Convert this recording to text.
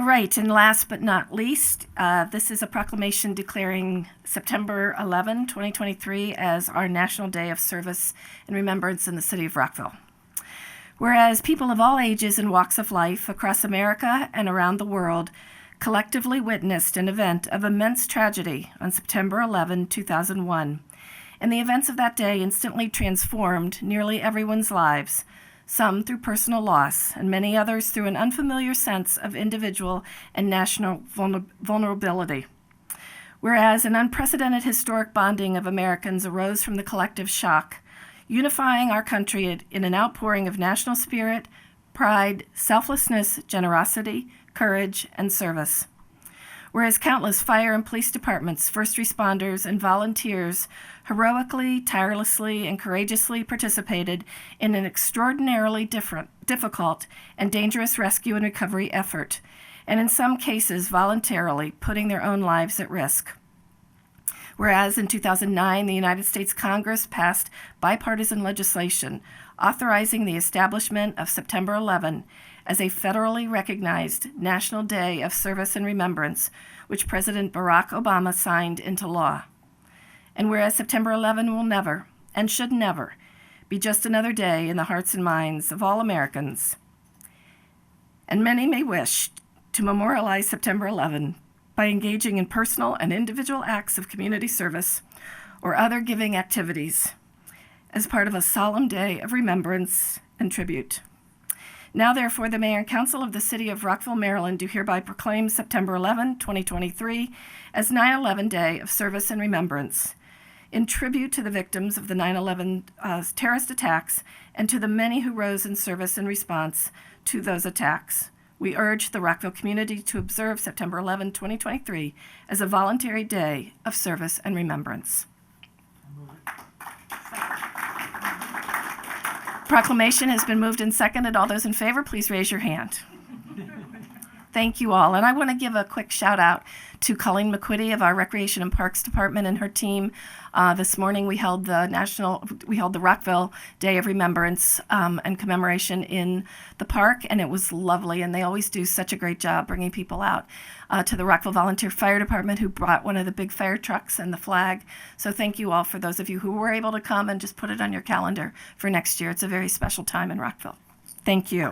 All right, and last but not least, this is a proclamation declaring September 11, 2023 as our National Day of Service and Remembrance in the city of Rockville. Whereas people of all ages and walks of life across America and around the world collectively witnessed an event of immense tragedy on September 11, 2001, and the events of that day instantly transformed nearly everyone's lives, some through personal loss, and many others through an unfamiliar sense of individual and national vulnerability. Whereas an unprecedented historic bonding of Americans arose from the collective shock, unifying our country in an outpouring of national spirit, pride, selflessness, generosity, courage, and service. Whereas countless fire and police departments, first responders, and volunteers heroically, tirelessly, and courageously participated in an extraordinarily difficult and dangerous rescue and recovery effort, and in some cases voluntarily putting their own lives at risk. Whereas in 2009, the United States Congress passed bipartisan legislation authorizing the establishment of September 11 as a federally recognized National Day of Service and Remembrance, which President Barack Obama signed into law. And whereas September 11 will never, and should never, be just another day in the hearts and minds of all Americans, and many may wish to memorialize September 11 by engaging in personal and individual acts of community service or other giving activities as part of a solemn day of remembrance and tribute. Now, therefore, the Mayor and Council of the City of Rockville, Maryland, do hereby proclaim September 11, 2023 as 9/11 Day of Service and Remembrance, in tribute to the victims of the 9/11 terrorist attacks and to the many who rose in service and response to those attacks. We urge the Rockville community to observe September 11, 2023 as a voluntary day of service and remembrance. Proclamation has been moved and seconded. All those in favor, please raise your hand. Thank you all. And I want to give a quick shout out to Colleen McQuitty of our Recreation and Parks Department and her team. This morning we held the Rockville Day of Remembrance and commemoration in the park, and it was lovely. And they always do such a great job bringing people out. To the Rockville Volunteer Fire Department, who brought one of the big fire trucks and the flag. So thank you all for those of you who were able to come, and just put it on your calendar for next year. It's a very special time in Rockville. Thank you.